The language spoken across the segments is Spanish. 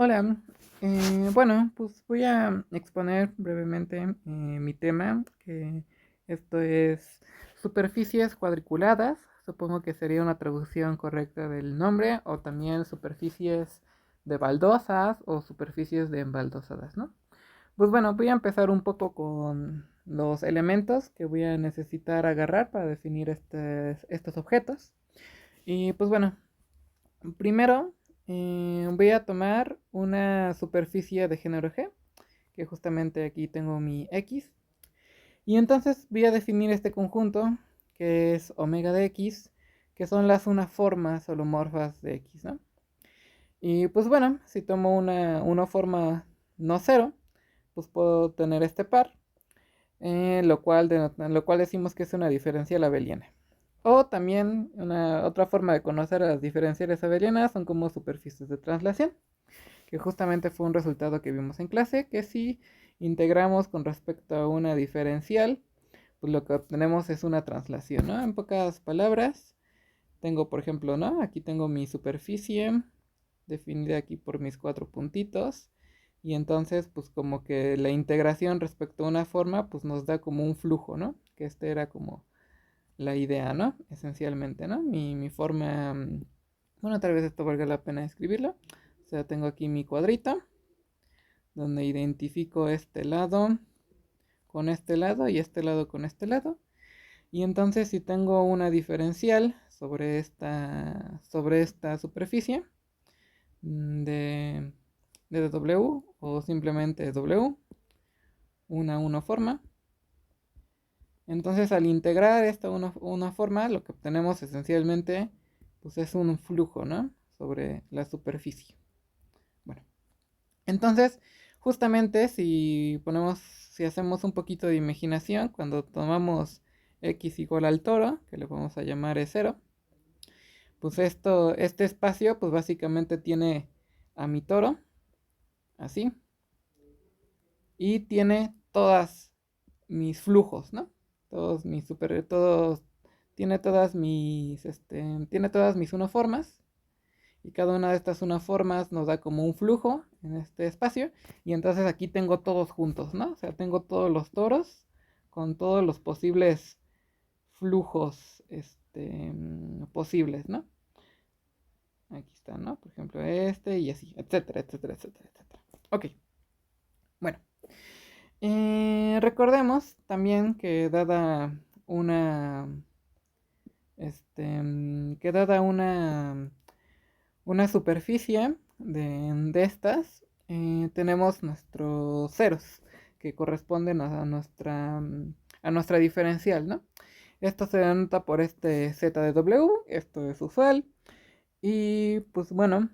Hola, bueno, pues voy a exponer brevemente mi tema, que esto es superficies cuadriculadas. Supongo que sería una traducción correcta del nombre, o también superficies de baldosas o superficies de embaldosadas, ¿no? Pues bueno, voy a empezar un poco con los elementos que voy a necesitar agarrar para definir estos objetos. Y pues bueno, primero, voy a tomar una superficie de género G, que justamente aquí tengo mi X. Y entonces voy a definir este conjunto, que es omega de X, que son las unaformas holomorfas de X, ¿no? Y pues bueno, si tomo una forma no cero, pues puedo tener este par, lo cual decimos que es una diferencial abeliana. O también una otra forma de conocer a las diferenciales abelianas son como superficies de traslación, que justamente fue un resultado que vimos en clase, que si integramos con respecto a una diferencial, pues lo que obtenemos es una traslación, ¿no? En pocas palabras, tengo, por ejemplo, ¿no? Aquí tengo mi superficie definida aquí por mis cuatro puntitos. Y entonces, pues como que la integración respecto a una forma, pues nos da como un flujo, ¿no? Que este era como la idea, ¿no? Esencialmente, ¿no? Mi forma, bueno, tal vez esto valga la pena escribirlo. O sea, tengo aquí mi cuadrito, donde identifico este lado con este lado y este lado con este lado. Y entonces si tengo una diferencial sobre esta superficie de, de W o simplemente W, una forma. Entonces al integrar esta una forma, lo que obtenemos esencialmente pues es un flujo, ¿no? Sobre la superficie. Bueno, entonces justamente si hacemos un poquito de imaginación, cuando tomamos x igual al toro, que le vamos a llamar E0, pues este espacio pues básicamente tiene a mi toro, así, y tiene todas mis flujos, ¿no? Tiene tiene todas mis unoformas, y cada una de estas unoformas nos da como un flujo en este espacio, y entonces aquí tengo todos juntos, ¿no? O sea, tengo todos los toros con todos los posibles flujos, posibles, ¿no? Aquí está, ¿no? Por ejemplo, este y así, etcétera, etcétera, etcétera, etcétera. Ok, bueno. Recordemos también que una, que dada una superficie de estas, tenemos nuestros ceros que corresponden a nuestra diferencial, ¿no? Esto se denota por este z de w, esto es usual. Y pues bueno,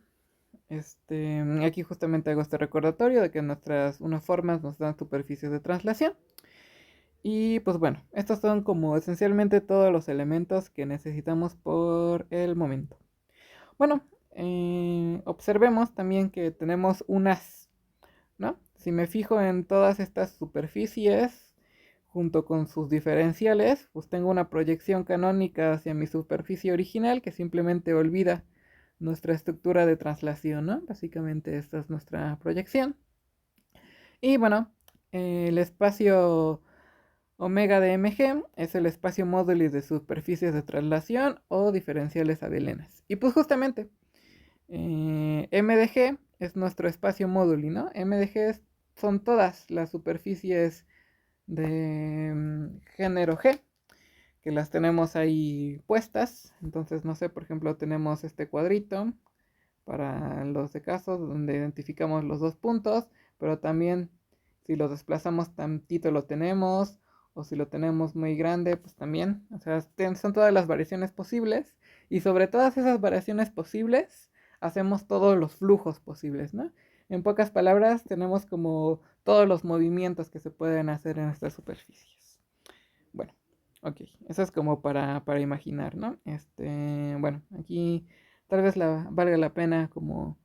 aquí justamente hago este recordatorio de que nuestras formas nos dan superficies de traslación. Y pues bueno, estos son como esencialmente todos los elementos que necesitamos por el momento. Bueno, observemos también que tenemos unas, ¿no? Si me fijo en todas estas superficies junto con sus diferenciales, pues tengo una proyección canónica hacia mi superficie original que simplemente olvida nuestra estructura de traslación, ¿no? Básicamente esta es nuestra proyección. Y bueno, el espacio omega de mg es el espacio módulo de superficies de traslación o diferenciales abelianas. Y pues justamente, m de g es nuestro espacio módulo, ¿no? M de g son todas las superficies de género G que las tenemos ahí puestas. Entonces, no sé, por ejemplo, tenemos este cuadrito para los de casos donde identificamos los dos puntos, pero también si lo desplazamos tantito lo tenemos, o si lo tenemos muy grande, pues también, o sea, son todas las variaciones posibles, y sobre todas esas variaciones posibles hacemos todos los flujos posibles, ¿no? En pocas palabras, tenemos como todos los movimientos que se pueden hacer en estas superficies. Bueno, ok, eso es como para imaginar, ¿no? Bueno, aquí tal vez valga la pena como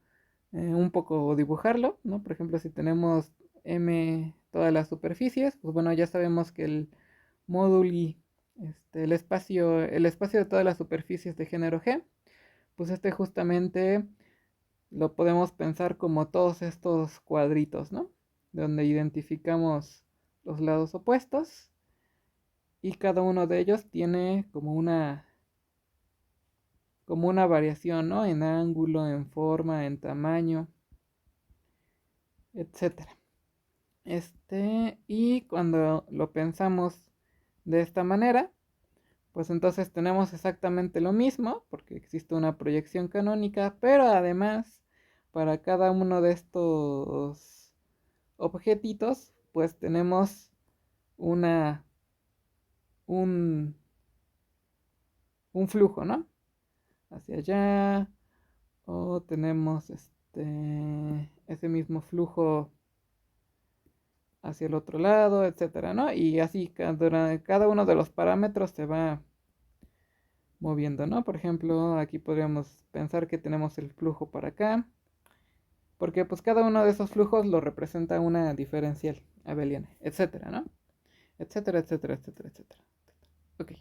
un poco dibujarlo, ¿no? Por ejemplo, si tenemos M todas las superficies, pues bueno, ya sabemos que el móduli, el espacio de todas las superficies de género G, pues justamente lo podemos pensar como todos estos cuadritos, ¿no? Donde identificamos los lados opuestos y cada uno de ellos tiene como una variación, ¿no? En ángulo, en forma, en tamaño, etcétera. Y cuando lo pensamos de esta manera, pues entonces tenemos exactamente lo mismo, porque existe una proyección canónica, pero además, para cada uno de estos objetitos, pues tenemos una, un, un flujo, ¿no? Hacia allá, o tenemos ese mismo flujo hacia el otro lado, etcétera, ¿no? Y así cada uno de los parámetros se va moviendo, ¿no? Por ejemplo, aquí podríamos pensar que tenemos el flujo para acá, porque pues cada uno de esos flujos lo representa una diferencial abeliana, etcétera, ¿no? Etcétera, etcétera, etcétera, etcétera. Ok,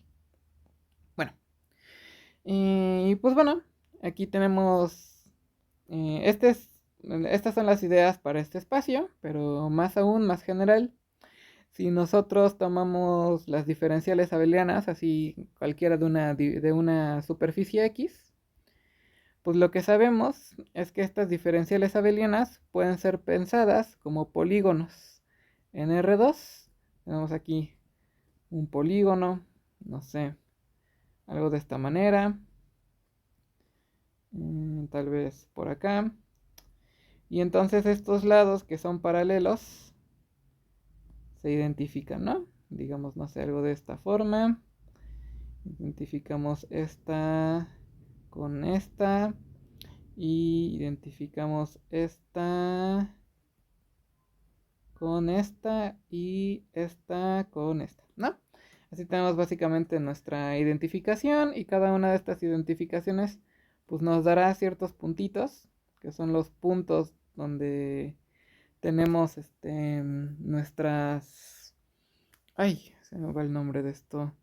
bueno. Y pues bueno, aquí tenemos, estas son las ideas para este espacio, pero más aún, más general, si nosotros tomamos las diferenciales abelianas, así cualquiera de una superficie X, pues lo que sabemos es que estas diferenciales abelianas pueden ser pensadas como polígonos en R2. Tenemos aquí un polígono, no sé, algo de esta manera, tal vez por acá. Y entonces estos lados que son paralelos se identifican, ¿no? Digamos, no sé, algo de esta forma. Identificamos esta con esta. Y identificamos esta con esta y esta con esta, ¿no? Así tenemos básicamente nuestra identificación y cada una de estas identificaciones pues nos dará ciertos puntitos, que son los puntos donde tenemos nuestras... Ay, se me va el nombre de esto.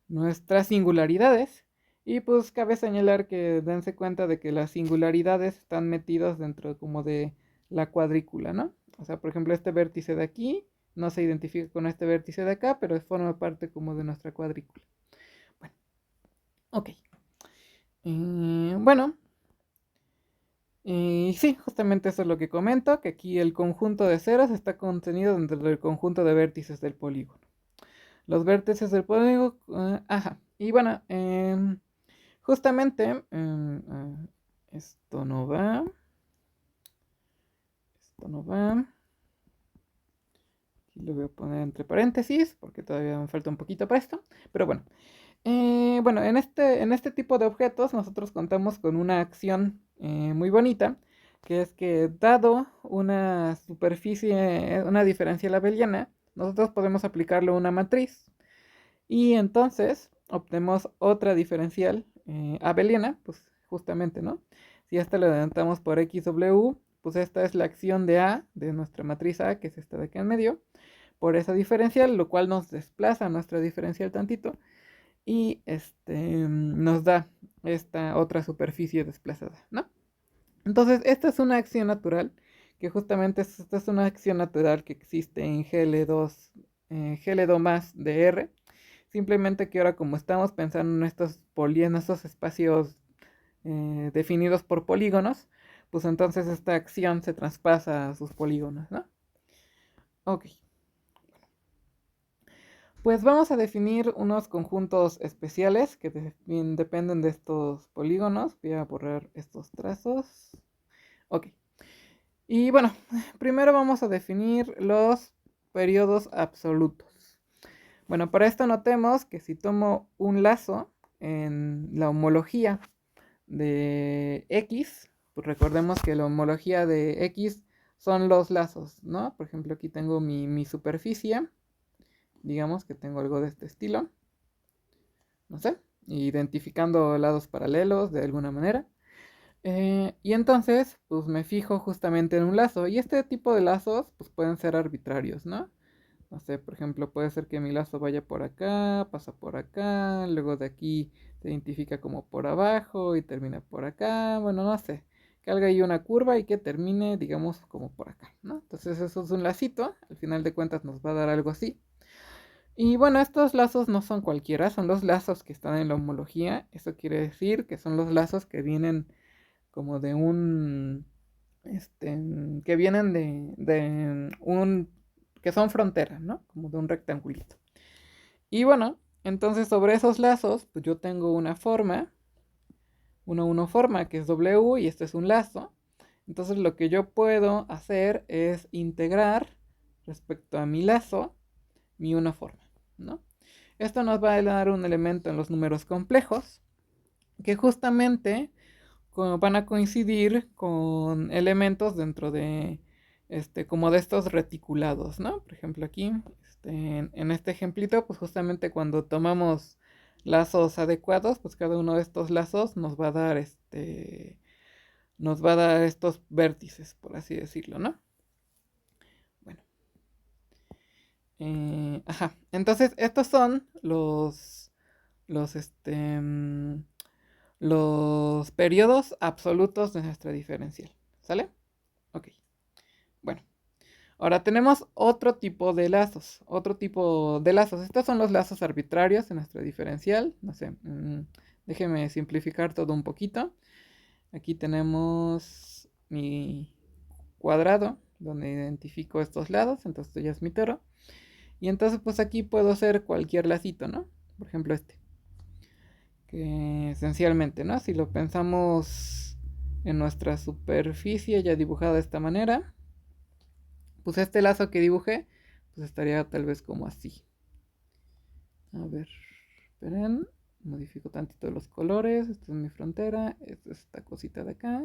Nuestras singularidades. Y pues cabe señalar que dense cuenta de que las singularidades están metidas dentro como de la cuadrícula, ¿no? O sea, por ejemplo, este vértice de aquí no se identifica con este vértice de acá, pero forma parte como de nuestra cuadrícula. Bueno, ok. Bueno, y sí, justamente eso es lo que comento, que aquí el conjunto de ceros está contenido dentro del conjunto de vértices del polígono. Los vértices del polígono, ajá. Y bueno, justamente, esto no va. Esto no va. Aquí lo voy a poner entre paréntesis porque todavía me falta un poquito para esto. Pero bueno. Bueno, en este tipo de objetos nosotros contamos con una acción muy bonita, que es que dado una superficie, una diferencial abeliana, nosotros podemos aplicarle una matriz y entonces obtenemos otra diferencial abeliana, pues justamente, ¿no? Si esta la adelantamos por XW, pues esta es la acción de A, de nuestra matriz A, que es esta de aquí en medio, por esa diferencial, lo cual nos desplaza nuestra diferencial tantito y nos da esta otra superficie desplazada, ¿no? Entonces, esta es una acción natural, que justamente esta es una acción natural que existe en GL2, GL2 más de R. Simplemente que ahora como estamos pensando en estos espacios definidos por polígonos, pues entonces esta acción se traspasa a sus polígonos, ¿no? Ok. Pues vamos a definir unos conjuntos especiales que dependen de estos polígonos. Voy a borrar estos trazos. Ok. Y bueno, primero vamos a definir los periodos absolutos. Bueno, para esto notemos que si tomo un lazo en la homología de X, pues recordemos que la homología de X son los lazos, ¿no? Por ejemplo, aquí tengo mi superficie, digamos que tengo algo de este estilo, no sé, identificando lados paralelos de alguna manera. Y entonces, pues me fijo justamente en un lazo. Y este tipo de lazos, pues pueden ser arbitrarios, ¿no? No sé, por ejemplo, puede ser que mi lazo vaya por acá, pasa por acá, luego de aquí se identifica como por abajo y termina por acá. Bueno, no sé. que haga ahí una curva y que termine, digamos, como por acá, ¿no? Entonces eso es un lacito, al final de cuentas nos va a dar algo así. Y bueno, estos lazos no son cualquiera, son los lazos que están en la homología. Eso quiere decir que son los lazos que vienen como de un, que vienen de un, que son fronteras, ¿no? Como de un rectangulito. Y bueno, entonces sobre esos lazos, pues yo tengo una forma, una forma que es W y este es un lazo. Entonces lo que yo puedo hacer es integrar respecto a mi lazo mi una forma, ¿no? Esto nos va a dar un elemento en los números complejos que justamente van a coincidir con elementos dentro de como de estos reticulados, ¿no? Por ejemplo, aquí, en este ejemplito, pues justamente cuando tomamos lazos adecuados, pues cada uno de estos lazos nos va a dar estos vértices, por así decirlo, ¿no? Bueno, ajá. Entonces, estos son los, los periodos absolutos de nuestra diferencial, ¿sale? Ok, bueno. Ahora tenemos otro tipo de lazos, otro tipo de lazos. Estos son los lazos arbitrarios en nuestra diferencial. No sé, déjeme simplificar todo un poquito. Aquí tenemos mi cuadrado donde identifico estos lados, entonces esto ya es mi toro. Y entonces pues aquí puedo hacer cualquier lacito, ¿no? Por ejemplo este, que esencialmente, ¿no? Si lo pensamos en nuestra superficie ya dibujada de esta manera, pues este lazo que dibujé, pues estaría tal vez como así. A ver, esperen, modifico tantito los colores, esta es mi frontera, esta es esta cosita de acá.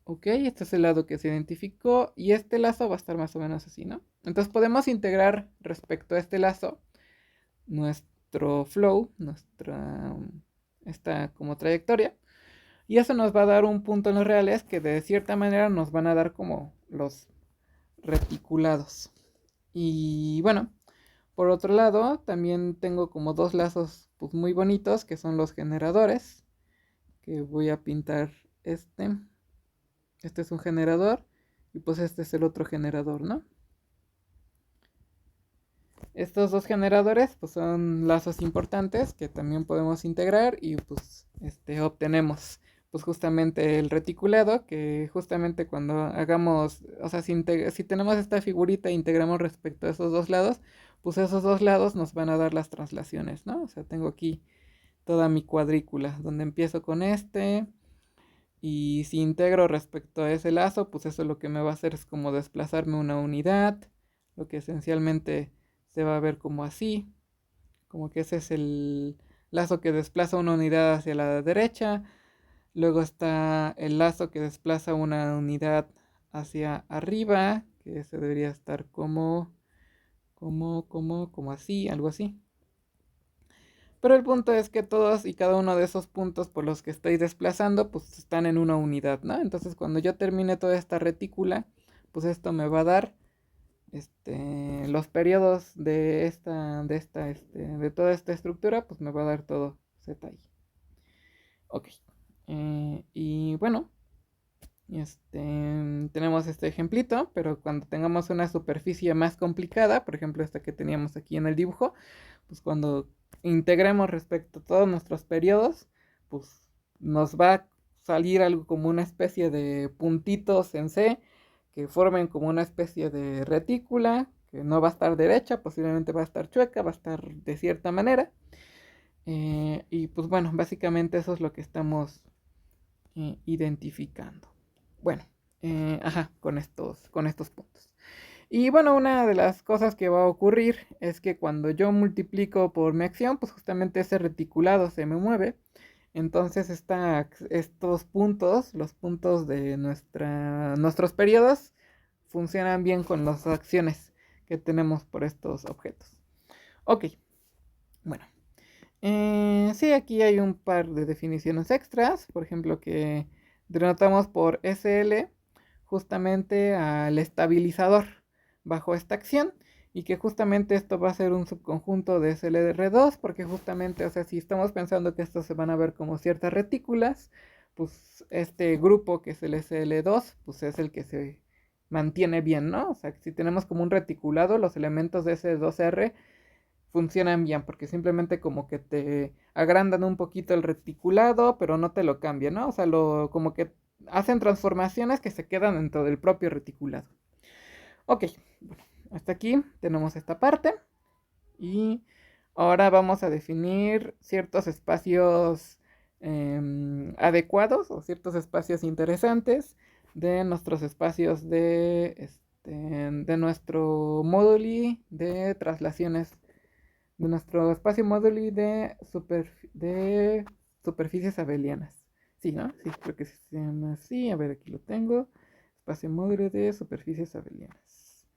Ok, este es el lado que se identificó y este lazo va a estar más o menos así, ¿no? Entonces podemos integrar respecto a este lazo nuestro flow, esta como trayectoria. Y eso nos va a dar un punto en los reales que de cierta manera nos van a dar como los reticulados. Y bueno, por otro lado, también tengo como dos lazos pues, muy bonitos que son los generadores. Que voy a pintar este. Este es un generador y pues este es el otro generador, ¿no? Estos dos generadores pues son lazos importantes que también podemos integrar y pues obtenemos pues justamente el reticulado que justamente cuando hagamos, o sea, si tenemos esta figurita e integramos respecto a esos dos lados, pues esos dos lados nos van a dar las traslaciones, ¿no? O sea, tengo aquí toda mi cuadrícula donde empiezo con este y si integro respecto a ese lazo, pues eso lo que me va a hacer es como desplazarme una unidad, lo que esencialmente se va a ver como así, como que ese es el lazo que desplaza una unidad hacia la derecha, luego está el lazo que desplaza una unidad hacia arriba, que se debería estar como así, algo así. Pero el punto es que todos y cada uno de esos puntos por los que estoy desplazando, pues están en una unidad, ¿no? Entonces cuando yo termine toda esta retícula, pues esto me va a dar los periodos de toda esta estructura, pues me va a dar todo Z ahí. Ok. Y bueno, tenemos este ejemplito, pero cuando tengamos una superficie más complicada, por ejemplo esta que teníamos aquí en el dibujo, pues cuando integremos respecto a todos nuestros periodos, pues nos va a salir algo como una especie de puntitos en C que formen como una especie de retícula que no va a estar derecha, posiblemente va a estar chueca, va a estar de cierta manera. Y pues bueno, básicamente eso es lo que estamos identificando. Bueno, ajá, con estos puntos. Y bueno, una de las cosas que va a ocurrir es que cuando yo multiplico por mi acción, pues justamente ese reticulado se me mueve. Entonces estos puntos, los puntos de nuestros periodos, funcionan bien con las acciones que tenemos por estos objetos. Ok, bueno. Sí, aquí hay un par de definiciones extras, por ejemplo, que denotamos por SL justamente al estabilizador bajo esta acción y que justamente esto va a ser un subconjunto de SLR2 porque justamente, o sea, si estamos pensando que estos se van a ver como ciertas retículas, pues este grupo que es el SL2, pues es el que se mantiene bien, ¿no? O sea, si tenemos como un reticulado, los elementos de ese 2R funcionan bien, porque simplemente como que te agrandan un poquito el reticulado, pero no te lo cambian, ¿no? O sea, como que hacen transformaciones que se quedan dentro del propio reticulado. Ok, bueno, hasta aquí tenemos esta parte. Y ahora vamos a definir ciertos espacios adecuados o ciertos espacios interesantes de nuestros espacios de nuestro móduli de traslaciones, de nuestro espacio móduli de superficies abelianas. Sí, ¿no? Sí, creo que se llama así. A ver, aquí lo tengo. Espacio móduli de superficies abelianas.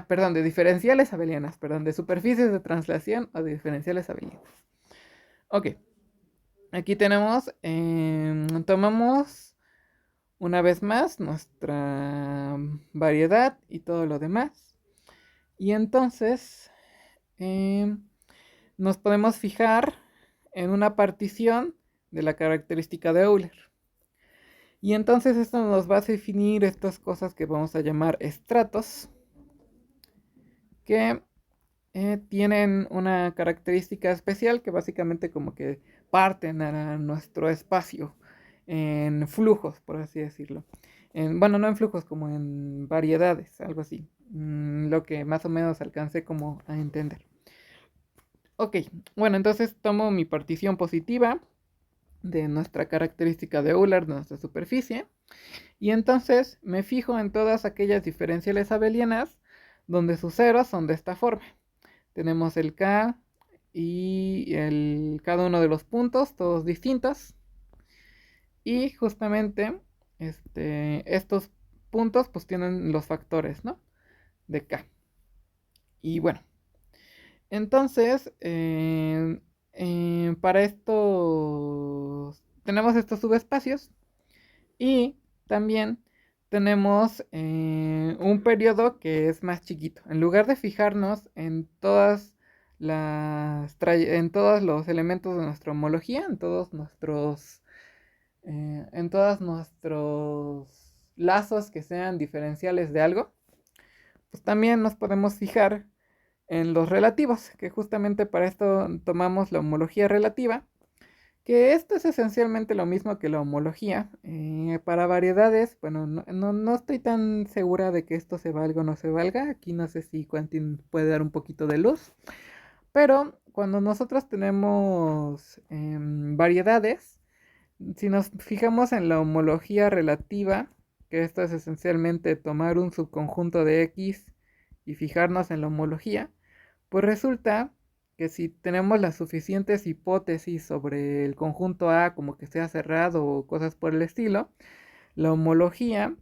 Perdón, de diferenciales abelianas, perdón, de superficies de translación o de diferenciales abelianas. Ok, aquí tenemos, tomamos una vez más nuestra variedad y todo lo demás. Y entonces nos podemos fijar en una partición de la característica de Euler. Y entonces esto nos va a definir estas cosas que vamos a llamar estratos, que tienen una característica especial que básicamente como que parten a nuestro espacio en flujos, por así decirlo. Bueno, no en flujos, como en variedades, algo así. Lo que más o menos alcancé como a entender. Ok, bueno, entonces tomo mi partición positiva de nuestra característica de Euler, de nuestra superficie, y entonces me fijo en todas aquellas diferenciales abelianas donde sus ceros son de esta forma. Tenemos el K y cada uno de los puntos, todos distintos. Y justamente estos puntos pues tienen los factores, ¿no? De K. Y bueno, entonces para esto tenemos estos subespacios y también tenemos un periodo que es más chiquito. En lugar de fijarnos en en todos los elementos de nuestra homología, en todos nuestros lazos que sean diferenciales de algo, pues también nos podemos fijar en los relativos, que justamente para esto tomamos la homología relativa, que esto es esencialmente lo mismo que la homología. Para variedades, bueno, no estoy tan segura de que esto se valga o no se valga. Aquí no sé si Quentin puede dar un poquito de luz. Pero cuando nosotros tenemos variedades, si nos fijamos en la homología relativa, que esto es esencialmente tomar un subconjunto de X y fijarnos en la homología, pues resulta que si tenemos las suficientes hipótesis sobre el conjunto A como que sea cerrado o cosas por el estilo, la homología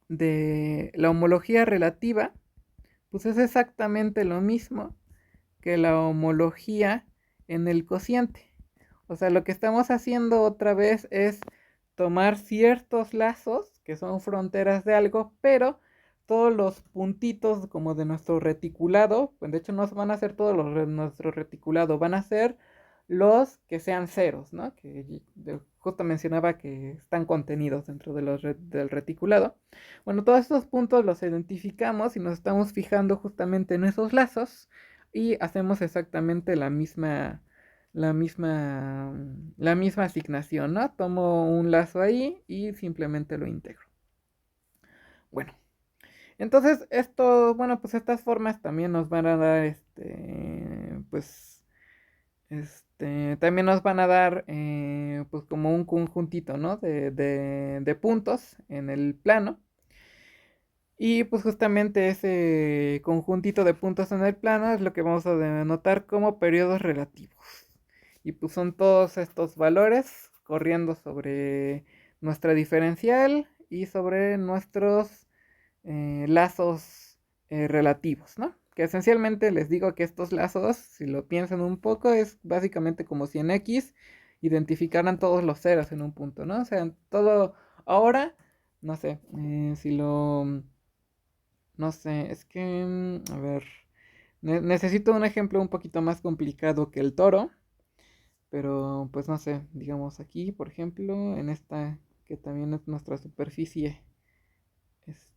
la homología relativa, pues es exactamente lo mismo que la homología en el cociente. O sea, lo que estamos haciendo otra vez es tomar ciertos lazos que son fronteras de algo, pero todos los puntitos como de nuestro reticulado, pues de hecho no van a ser todos los de nuestro reticulado, van a ser los que sean ceros, ¿no? Que justo mencionaba que están contenidos dentro de del reticulado. Bueno, todos estos puntos los identificamos y nos estamos fijando justamente en esos lazos y hacemos exactamente la misma asignación, ¿no? Tomo un lazo ahí y simplemente lo integro. Bueno, entonces bueno, pues estas formas también nos van a dar, también nos van a dar, pues como un conjuntito, ¿no? De puntos en el plano. Y pues justamente ese conjuntito de puntos en el plano es lo que vamos a denotar como periodos relativos. Y pues son todos estos valores corriendo sobre nuestra diferencial y sobre nuestros lazos relativos, ¿no? Que esencialmente les digo que estos lazos, si lo piensan un poco, es básicamente como si en X identificaran todos los ceros en un punto, ¿no? O sea, todo ahora, no sé, si lo no sé, es que, a ver, necesito un ejemplo un poquito más complicado que el toro, Pero pues no sé, digamos aquí, por ejemplo, en esta que también es nuestra superficie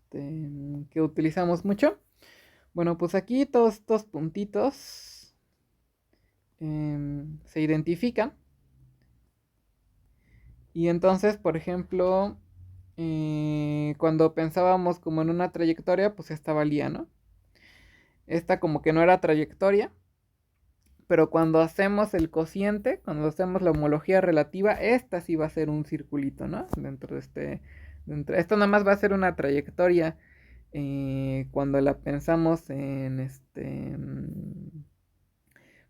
que utilizamos mucho. Bueno, pues aquí todos estos puntitos se identifican. Y entonces, por ejemplo, cuando pensábamos como en una trayectoria, pues esta valía, ¿no? Esta como que no era trayectoria, pero cuando hacemos el cociente, cuando hacemos la homología relativa, esta sí va a ser un circulito, ¿no? Esto nada más va a ser una trayectoria cuando la pensamos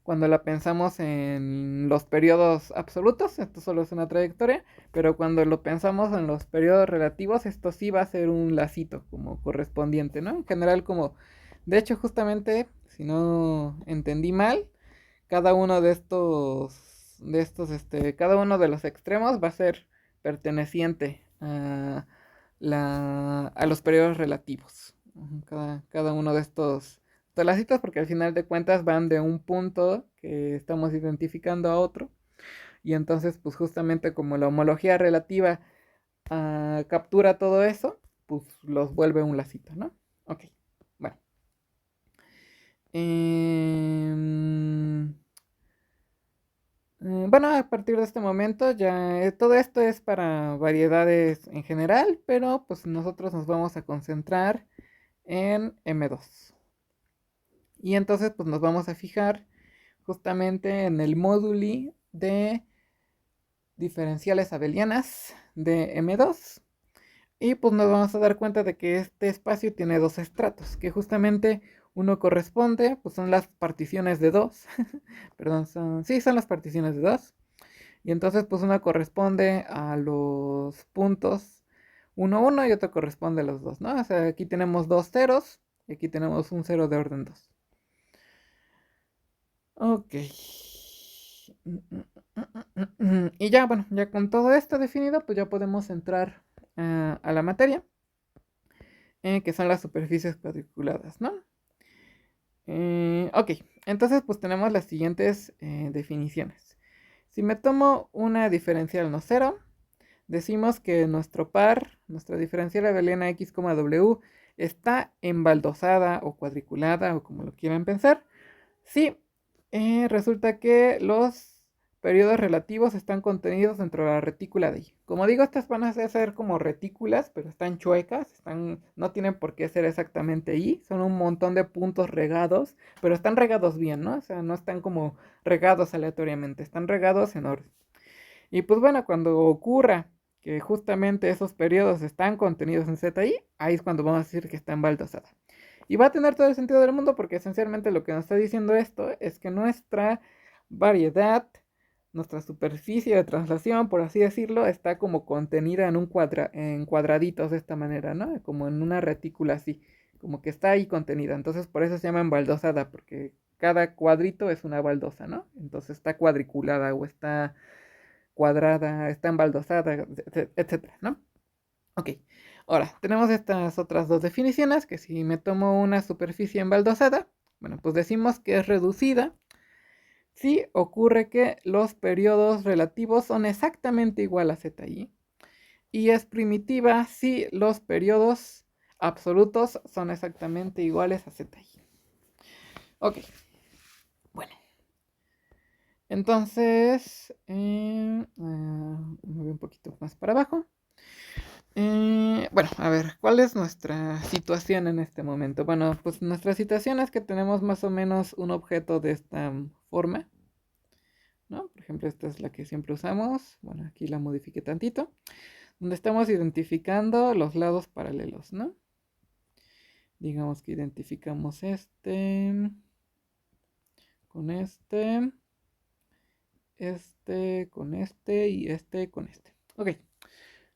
cuando la pensamos en los periodos absolutos, esto solo es una trayectoria, pero cuando lo pensamos en los periodos relativos, esto sí va a ser un lacito como correspondiente, ¿no? En general como, de hecho justamente, si no entendí mal, cada uno cada uno de los extremos va a ser perteneciente a los periodos relativos. Cada uno de estos lacitos, porque al final de cuentas van de un punto que estamos identificando a otro. Y entonces, pues justamente como la homología relativa captura todo eso, pues los vuelve un lacito, ¿no? Ok, bueno. Bueno, a partir de este momento ya todo esto es para variedades en general, pero pues nosotros nos vamos a concentrar en M2. Y entonces pues nos vamos a fijar justamente en el móduli de diferenciales abelianas de M2. Y pues nos vamos a dar cuenta de que este espacio tiene dos estratos, que justamente uno corresponde, pues son las particiones de 2. Perdón, sí, son las particiones de 2. Y entonces pues una corresponde a los puntos 1, 1 y otro corresponde a los dos, ¿no? O sea, aquí tenemos dos ceros y aquí tenemos un cero de orden 2. Ok. Y ya, bueno, ya con todo esto definido, pues ya podemos entrar a la materia, que son las superficies cuadriculadas, ¿no? Ok, entonces pues tenemos las siguientes definiciones. Si me tomo una diferencial no cero, decimos que nuestro par, nuestra diferencial abeliana x, w, está embaldosada o cuadriculada o como lo quieran pensar. Sí, resulta que los periodos relativos están contenidos dentro de la retícula de I. Como digo, estas van a ser como retículas, pero están chuecas, no tienen por qué ser exactamente I, son un montón de puntos regados, pero están regados bien, ¿no? O sea, no están como regados aleatoriamente, están regados en orden. Y pues bueno, cuando ocurra que justamente esos periodos están contenidos en ZI, ahí es cuando vamos a decir que está embaldosada. Y va a tener todo el sentido del mundo porque esencialmente lo que nos está diciendo esto es que nuestra variedad, nuestra superficie de traslación, por así decirlo, está como contenida en cuadraditos de esta manera, ¿no? Como en una retícula así, como que está ahí contenida. Entonces por eso se llama embaldosada, porque cada cuadrito es una baldosa, ¿no? Entonces está cuadriculada o está cuadrada, está embaldosada, etcétera, ¿no? Ok, ahora tenemos estas otras dos definiciones, que si me tomo una superficie embaldosada, bueno, pues decimos que es reducida si ocurre que los periodos relativos son exactamente igual a ZI y es primitiva si los periodos absolutos son exactamente iguales a ZI. Ok, bueno. Entonces, me voy un poquito más para abajo. Bueno, a ver, ¿cuál es nuestra situación en este momento? Bueno, pues nuestra situación es que tenemos más o menos un objeto de esta forma, ¿no? Por ejemplo, esta es la que siempre usamos. Bueno, aquí la modifiqué tantito. Donde estamos identificando los lados paralelos, ¿no? Digamos que identificamos este con este con este y este con este. Ok,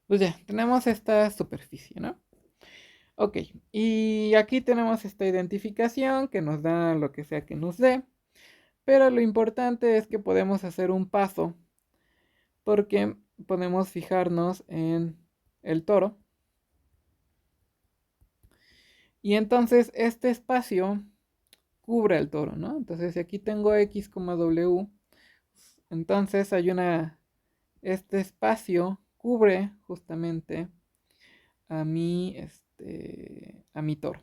pues ya, tenemos esta superficie, ¿no? Ok, y aquí tenemos esta identificación que nos da lo que sea que nos dé, pero lo importante es que podemos hacer un paso porque podemos fijarnos en el toro y entonces este espacio cubre el toro, ¿no? Entonces si aquí tengo x, w, Entonces este espacio cubre justamente a mi toro.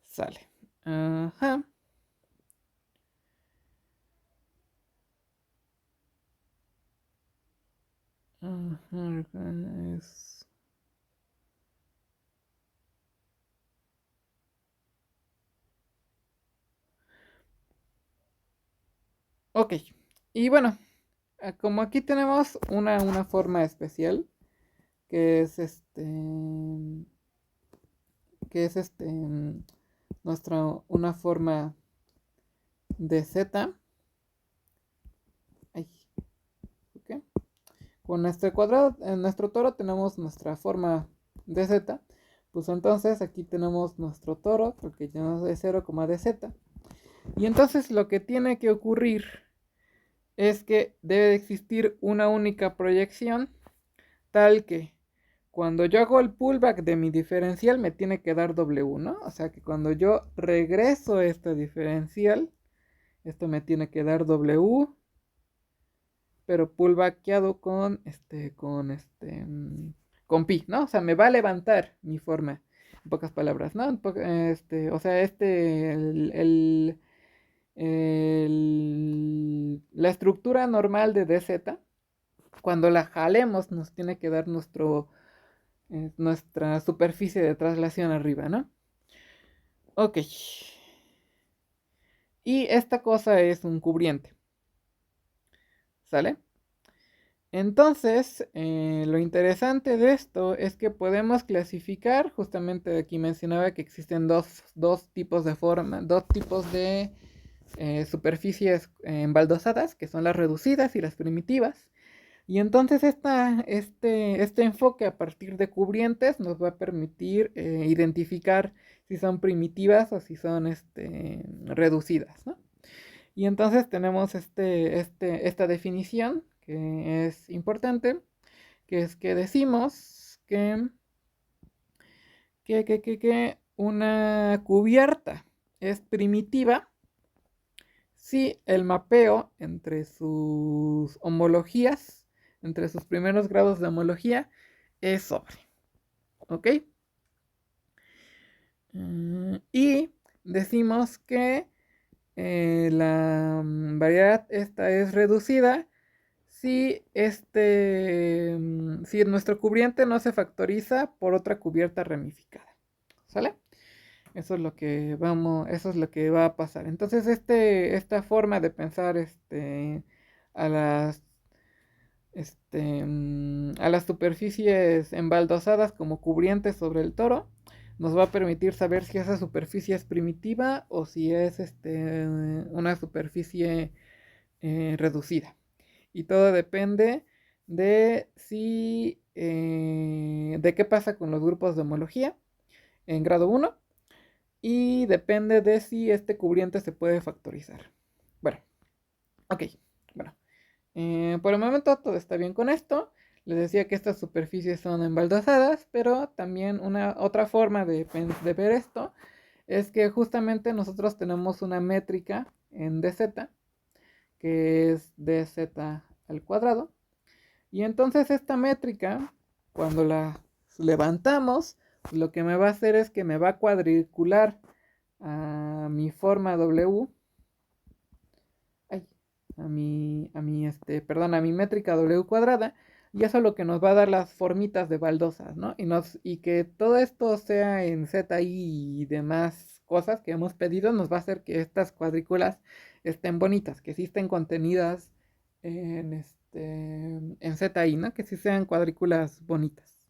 Sale. Ajá. Ajá. es- Ok. Y bueno, como aquí tenemos una forma especial, que es que es una forma de Z. Ay, ok. Con nuestro cuadrado, en nuestro toro tenemos nuestra forma de Z. Pues entonces aquí tenemos nuestro toro, porque ya es 0, de Z. Y entonces lo que tiene que ocurrir es que debe de existir una única proyección, tal que cuando yo hago el pullback de mi diferencial me tiene que dar W, ¿no? O sea que cuando yo regreso este diferencial, esto me tiene que dar W, pero pullbackeado con pi, ¿no? O sea, me va a levantar mi forma, en pocas palabras, ¿no? O sea, la estructura normal de DZ, cuando la jalemos nos tiene que dar nuestra superficie de traslación arriba, ¿no? Ok. Y esta cosa es un cubriente, ¿sale? Entonces, lo interesante de esto es que podemos clasificar, justamente aquí mencionaba que existen dos tipos de forma, dos tipos de superficies embaldosadas, que son las reducidas y las primitivas. Y entonces este enfoque a partir de cubrientes nos va a permitir identificar si son primitivas o si son reducidas, ¿no? Y entonces tenemos esta definición que es importante, que es que decimos que una cubierta es primitiva si el mapeo entre sus homologías, entre sus primeros grados de homología, es sobre. ¿Ok? Y decimos que la variedad esta es reducida si nuestro cubriente no se factoriza por otra cubierta ramificada. ¿Sale? Eso es lo que va a pasar. Entonces, esta forma de pensar a las a las superficies embaldosadas como cubrientes sobre el toro, nos va a permitir saber si esa superficie es primitiva o si es una superficie reducida. Y todo depende de qué pasa con los grupos de homología en grado 1 y depende de si este cubriente se puede factorizar. Bueno, ok, bueno. Por el momento todo está bien con esto. Les decía que estas superficies son embaldosadas, pero también una otra forma de ver esto es que justamente nosotros tenemos una métrica en dz, que es dz al cuadrado. Y entonces esta métrica, cuando la levantamos, lo que me va a hacer es que me va a cuadricular a mi forma W, ay, a mi métrica W cuadrada, y eso es lo que nos va a dar las formitas de baldosas, ¿no? Y que todo esto sea en ZI y demás cosas que hemos pedido, nos va a hacer que estas cuadrículas estén bonitas, que sí estén contenidas en ZI, ¿no? Que sí sean cuadrículas bonitas.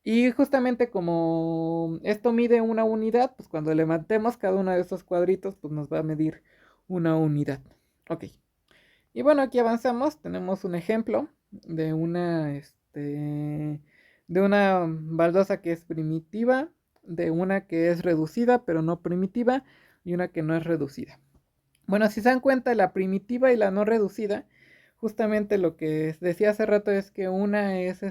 Y justamente como esto mide una unidad, pues cuando levantemos cada uno de esos cuadritos, pues nos va a medir una unidad. Ok. Y bueno, aquí avanzamos. Tenemos un ejemplo de una baldosa que es primitiva, de una que es reducida, pero no primitiva, y una que no es reducida. Bueno, si se dan cuenta, la primitiva y la no reducida, justamente lo que decía hace rato es que una es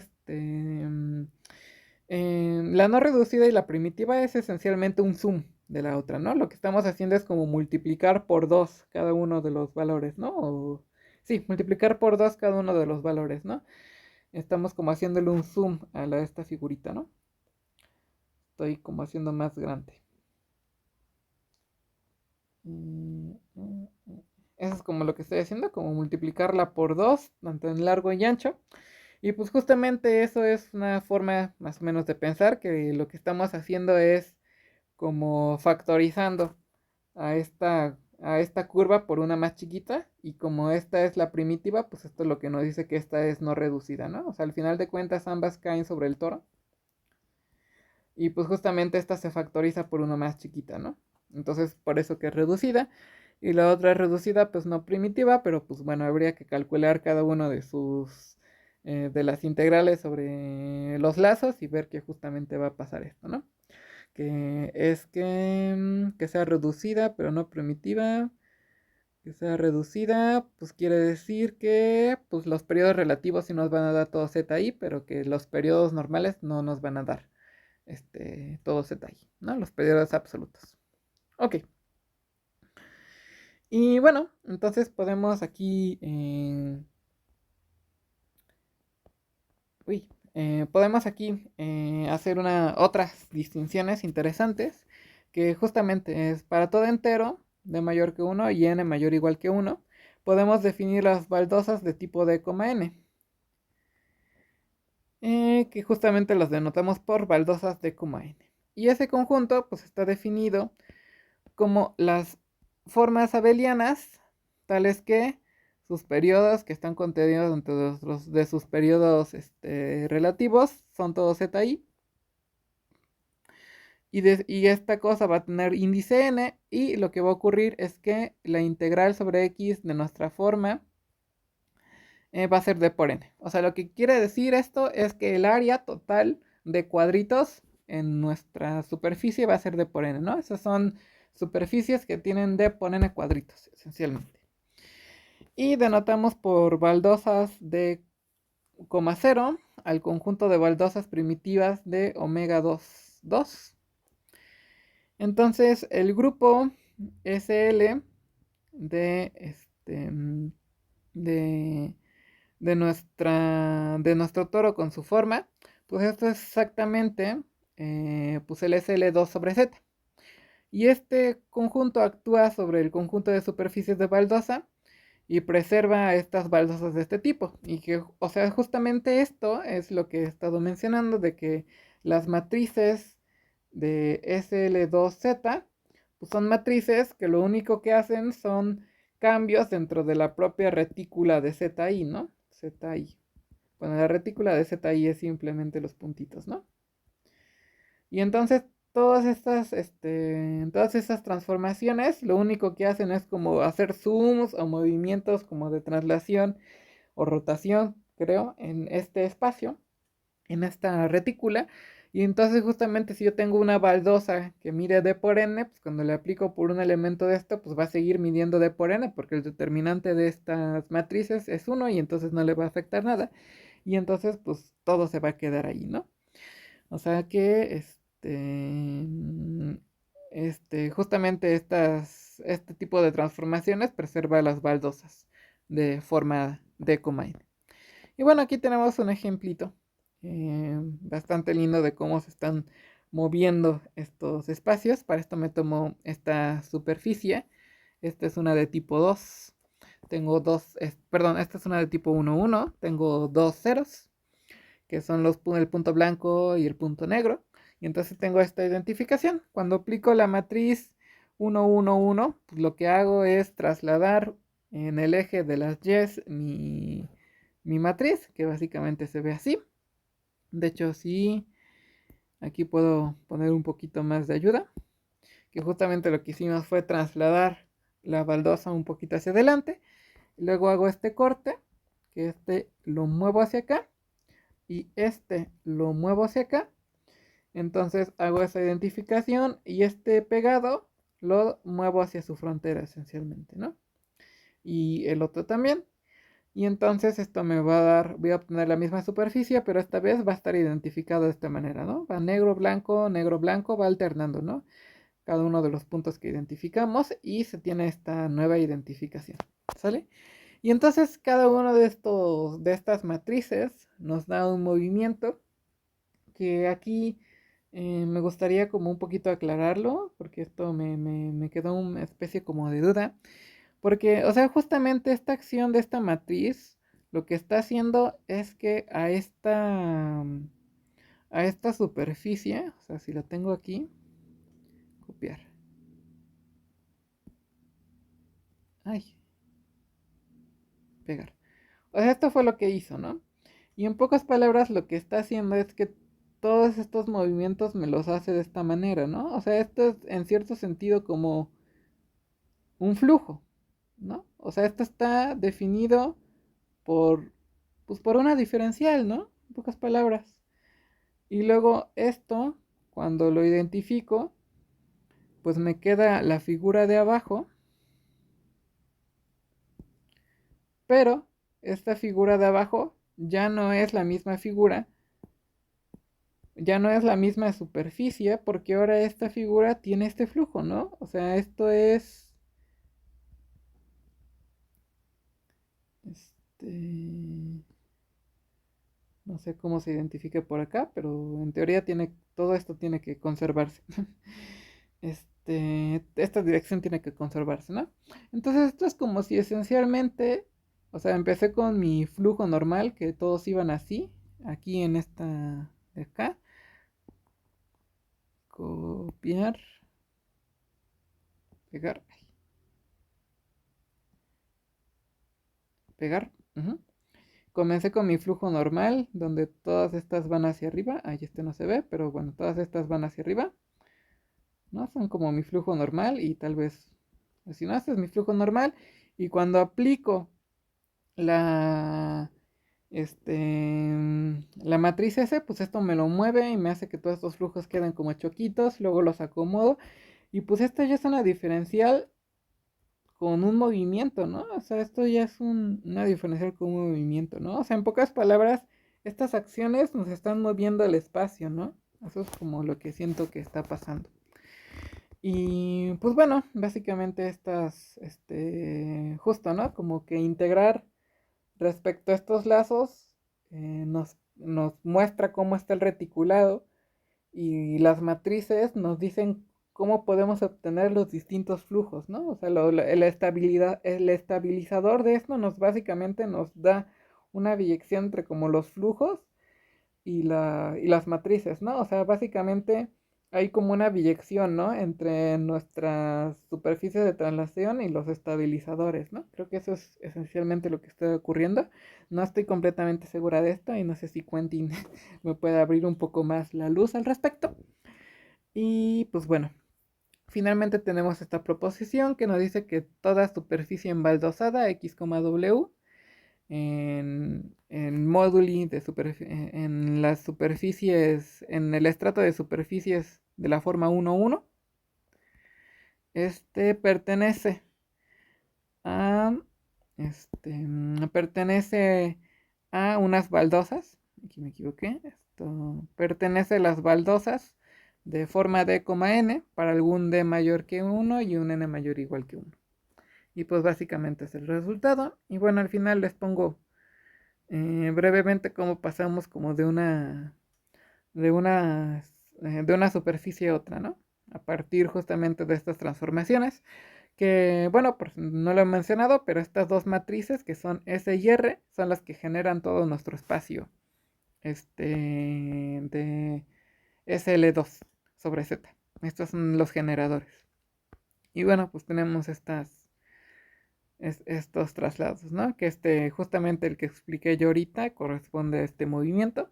La no reducida y la primitiva es esencialmente un zoom de la otra, ¿no? Lo que estamos haciendo es como multiplicar por 2 cada uno de los valores, ¿no? Sí, multiplicar por 2 cada uno de los valores, ¿no? Estamos como haciéndole un zoom a esta figurita, ¿no? Estoy como haciendo más grande. Eso es como lo que estoy haciendo, como multiplicarla por 2 tanto en largo y ancho. Y pues justamente eso es una forma más o menos de pensar que lo que estamos haciendo es como factorizando a esta curva por una más chiquita, y como esta es la primitiva, pues esto es lo que nos dice que esta es no reducida, ¿no? O sea, al final de cuentas ambas caen sobre el toro, y pues justamente esta se factoriza por una más chiquita, ¿no? Entonces por eso que es reducida, y la otra es reducida, pues no primitiva, pero pues bueno, habría que calcular cada uno de de las integrales sobre los lazos y ver que justamente va a pasar esto, ¿no? Que sea reducida, pero no primitiva. Que sea reducida, pues quiere decir que pues los periodos relativos sí nos van a dar todo ZI, pero que los periodos normales no nos van a dar todo ZI, ¿no? Los periodos absolutos. Ok. Y bueno, entonces podemos aquí podemos aquí hacer otras distinciones interesantes, que justamente es para todo entero de mayor que uno y n mayor o igual que uno, podemos definir las baldosas de tipo d, n, que justamente los denotamos por baldosas d, n. Y ese conjunto pues está definido como las formas abelianas, tales que sus periodos que están contenidos dentro de sus periodos relativos son todos ZI. Y esta cosa va a tener índice n, y lo que va a ocurrir es que la integral sobre x de nuestra forma va a ser d por n. O sea, lo que quiere decir esto es que el área total de cuadritos en nuestra superficie va a ser d por n, ¿no? Esas son superficies que tienen d por n cuadritos, esencialmente. Y denotamos por baldosas de 0 al conjunto de baldosas primitivas de omega 2, 2. Entonces, el grupo SL de de, de nuestro toro con su forma, pues esto es exactamente pues el SL2 sobre Z. Y este conjunto actúa sobre el conjunto de superficies de baldosa y preserva estas baldosas de este tipo. Y que, o sea, justamente esto es lo que he estado mencionando, de que las matrices de SL2Z pues son matrices que lo único que hacen son cambios dentro de la propia retícula de ZI, ¿no? ZI. Bueno, la retícula de ZI es simplemente los puntitos, ¿no? Y entonces todas estas transformaciones lo único que hacen es como hacer zooms o movimientos como de traslación o rotación, creo, en este espacio, en esta retícula. Y entonces justamente si yo tengo una baldosa que mide d por n, pues cuando le aplico por un elemento de esto, pues va a seguir midiendo d por n, porque el determinante de estas matrices es 1 y entonces no le va a afectar nada. Y entonces pues todo se va a quedar ahí, ¿no? O sea que justamente este tipo de transformaciones preserva las baldosas de forma de Comain. Y bueno, aquí tenemos un ejemplito bastante lindo de cómo se están moviendo estos espacios. Para esto me tomo esta superficie. Esta es una de tipo 2. Tengo perdón, esta es una de tipo 1, 1. Tengo dos ceros, que son el punto blanco y el punto negro. Y entonces tengo esta identificación. Cuando aplico la matriz 1, 1, 1, pues lo que hago es trasladar en el eje de las Y's mi matriz, que básicamente se ve así. De hecho, sí, aquí puedo poner un poquito más de ayuda, que justamente lo que hicimos fue trasladar la baldosa un poquito hacia adelante. Luego hago este corte, que lo muevo hacia acá y lo muevo hacia acá. Entonces hago esa identificación y este pegado lo muevo hacia su frontera esencialmente, ¿no? Y el otro también. Y entonces esto me va a dar, voy a obtener la misma superficie, pero esta vez va a estar identificado de esta manera, ¿no? Va negro, blanco, va alternando, ¿no? Cada uno de los puntos que identificamos y se tiene esta nueva identificación, ¿sale? Y entonces cada uno de estas matrices nos da un movimiento que aquí me gustaría como un poquito aclararlo, porque esto me quedó una especie como de duda. Porque, o sea, justamente esta acción de esta matriz, lo que está haciendo es que a esta superficie, o sea, si la tengo aquí, copiar. Ay, pegar. O sea, esto fue lo que hizo, ¿no? Y en pocas palabras, lo que está haciendo es que todos estos movimientos me los hace de esta manera, ¿no? O sea, esto es en cierto sentido como un flujo, ¿no? O sea, esto está definido por, pues por una diferencial, ¿no? En pocas palabras. Y luego esto, cuando lo identifico, pues me queda la figura de abajo, pero esta figura de abajo ya no es la misma figura, ya no es la misma superficie, porque ahora esta figura tiene este flujo, ¿no? O sea, esto es... Este... No sé cómo se identifica por acá, pero en teoría tiene, todo esto tiene que conservarse. Esta dirección tiene que conservarse, ¿no? Entonces esto es como si esencialmente, o sea, empecé con mi flujo normal, que todos iban así, aquí en esta de acá, copiar, pegar, pegar. Comencé con mi flujo normal, donde todas estas van hacia arriba, ahí este no se ve, pero bueno, todas estas van hacia arriba, ¿no? Son como mi flujo normal y tal vez, si no, este es mi flujo normal, y cuando aplico la la matriz S, pues esto me lo mueve y me hace que todos estos flujos queden como choquitos, luego los acomodo y pues esto ya es una diferencial con un movimiento, ¿no? O sea, esto ya es una diferencial con un movimiento, ¿no? O sea, en pocas palabras, estas acciones nos están moviendo el espacio, ¿no? Eso es como lo que siento que está pasando. Y pues bueno, básicamente estas, justo, ¿no? Como que integrar respecto a estos lazos, nos muestra cómo está el reticulado y las matrices nos dicen cómo podemos obtener los distintos flujos, ¿no? O sea, el estabilizador de esto nos básicamente nos da una biyección entre como los flujos y las matrices, ¿no? O sea, básicamente hay como una biyección, ¿no? Entre nuestras superficies de traslación y los estabilizadores, ¿no? Creo que eso es esencialmente lo que está ocurriendo. No estoy completamente segura de esto y no sé si Quentin me puede abrir un poco más la luz al respecto. Y pues bueno, finalmente tenemos esta proposición que nos dice que toda superficie embaldosada X, W en móduli en las superficies, en el estrato de superficies de la forma 1,1, pertenece a, pertenece a unas baldosas, aquí me equivoqué, esto pertenece a las baldosas de forma D, N para algún D mayor que 1 y un N mayor o igual que 1. Y pues básicamente es el resultado. Y bueno, al final les pongo brevemente cómo pasamos como de una superficie a otra, ¿no? A partir justamente de estas transformaciones, que bueno, pues no lo he mencionado, pero estas dos matrices que son S y R son las que generan todo nuestro espacio de SL2 sobre Z. Estos son los generadores. Y bueno, pues tenemos estos traslados, ¿no? Que justamente el que expliqué yo ahorita corresponde a este movimiento.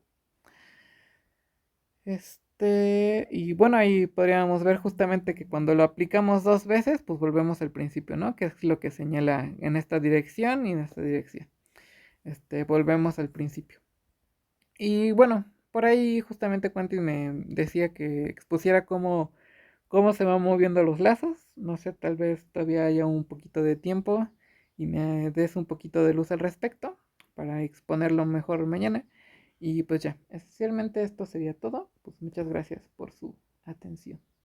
Y bueno, ahí podríamos ver justamente que cuando lo aplicamos dos veces, pues volvemos al principio, ¿no? Que es lo que señala en esta dirección y en esta dirección. Volvemos al principio. Y bueno, por ahí justamente Quentin me decía que expusiera cómo se van moviendo los lazos. No sé, tal vez todavía haya un poquito de tiempo y me des un poquito de luz al respecto para exponerlo mejor mañana. Y pues ya, esencialmente esto sería todo. Pues muchas gracias por su atención.